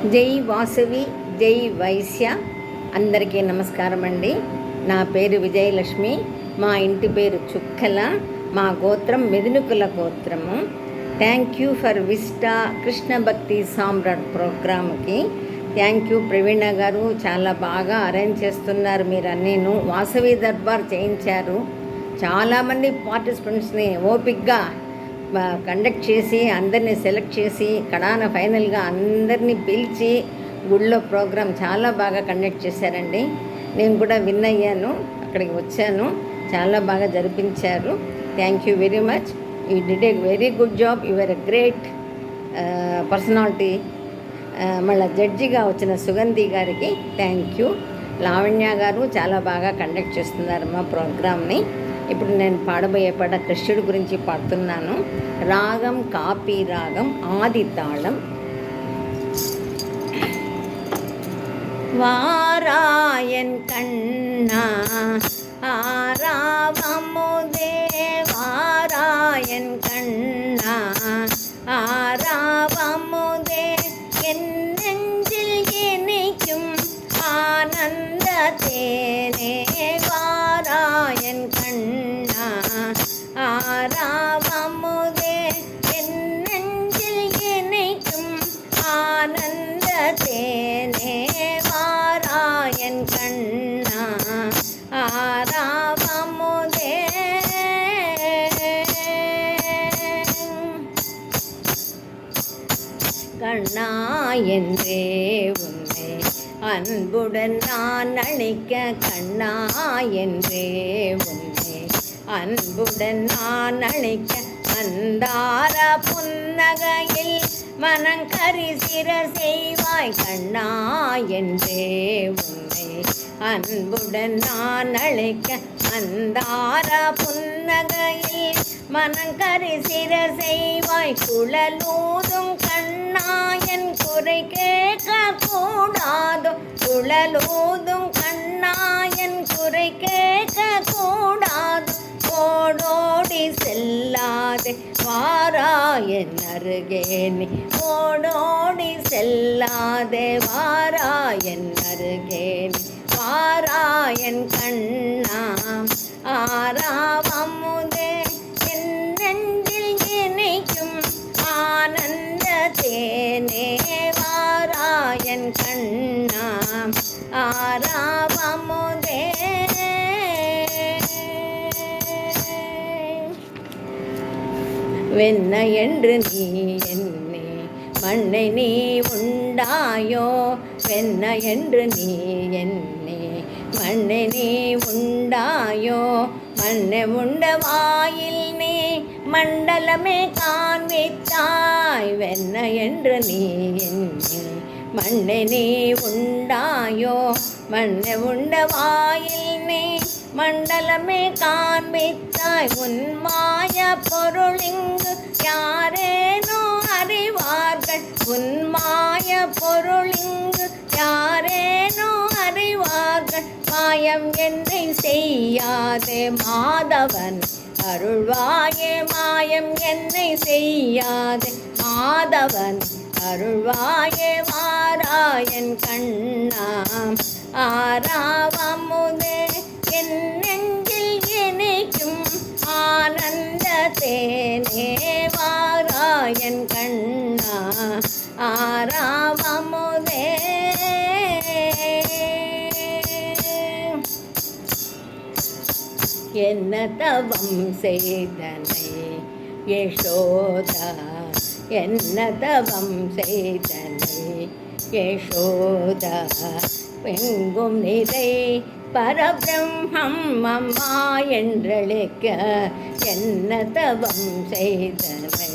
జై వాసవి, జై వైశ్య. అందరికీ నమస్కారం అండి. నా పేరు విజయలక్ష్మి. మా ఇంటి పేరు చుక్కల. మా గోత్రం మెదినుకుల గోత్రము. Thank you for vista Krishna భక్తి సామ్రాట్ ప్రోగ్రామ్కి. థ్యాంక్ యూ ప్రవీణ గారు, చాలా బాగా అరేంజ్ చేస్తున్నారు మీరు అన్నీను. వాసవి దర్బార్ చేయించారు. చాలామంది పార్టిసిపెంట్స్ని ఓపిక్గా కండక్ట్ చేసి అందరినీ సెలెక్ట్ చేసి కడాన ఫైనల్గా అందరినీ పిలిచి గుళ్ళో ప్రోగ్రాం చాలా బాగా కండక్ట్ చేశారండి. నేను కూడా విన్ అయ్యాను, అక్కడికి వచ్చాను. చాలా బాగా జరిపించారు. Thank you very much. You did a very good job. You are a great personality. మళ్ళీ జడ్జిగా వచ్చిన సుగంధి గారికి థ్యాంక్ యూ. లావణ్య గారు చాలా బాగా కండక్ట్ చేస్తున్నారు మా ప్రోగ్రామ్ని. ఇప్పుడు నేను పాడబోయే పాట కృష్ణుడి గురించి పాడుతున్నాను. రాగం కాపీ రాగం, ఆది తాళం. వారాయన్ కన్నా ஆராவமுதே வாராயன் கண்ணா ஆராவமுதே என் நெஞ்சில் இனிக்கும் ஆனந்த தேனே வாராயன் கண்ணா ஆராவமுதே என் நெஞ்சில் இனிக்கும் ஆனந்த தேனே வாராயன் கண்ணா ஆராவமுதே. கண்ணா என்றே உன்னை அன்புடன் நான் அழைக்க, கண்ணா என்றே உன்னை அன்புடன் நான் அழைக்க, மந்தார புன்னகையில் மனங்கரிசிர செய்வாய். கண்ணா என்றே உன்னை அன்புடன் நான் அழைக்க, மந்தார புன்னகையில் மனங்கரிசிர செய்வாய். குழலூதும் கண்ணா என் குறை கேட்க கூடாதோ, குழலூதும் கண்ணா என் குறை கேட்க கூடாதோ. ஓடோடி செல்லாதே வாராயன் அருகே நீ, ஓடோடி செல்லாதே வாராயன் அருகே நீ. வாராயன் கண்ணா ஆராவமுதே என் நெஞ்சில் இனிக்கும் ஆனந்த தேனே வாராயன் கண்ணா ஆராவமுதே. வெண்ண என்று நீ என்னே மண்ணை நீ உண்டாயோ, வெண்ண என்று நீ என்னே மண்ணை நீ உண்டாயோ. மண்ணை உண்ட வாயில் நீ மண்டலமே காண்பித்தாய். வெண்ண என்று நீ என்னே மண்ணை நீ உண்டாயோ, மண்ணை உண்ட வாயில் நீ மண்டலமே காண்பித்தாய். உன் மாய பொருளிங்கு யாரேனோ அறிவார்கள், உன் மாய பொருளிங்கு யாரேனோ அறிவார்கள். மாயம் என்னை செய்யாதே மாதவன் அருள்வாயே, மாயம் என்னை செய்யாதே மாதவன் அருள்வாயே. வாராயன் கண்ணா ஆராவமுதே என் நெஞ்சில் இனிக்கும் ஆனந்த தேனே வாராயன் கண்ணா ஆராவமுதே. என்ன தவம் செய்தனை யசோதா, என்ன தவம் செய்தனை யசோதா. எங்கும் நிறை பரபிரம்மம் அம்மா என்றழைக்க, என்ன தவம் செய்தனை.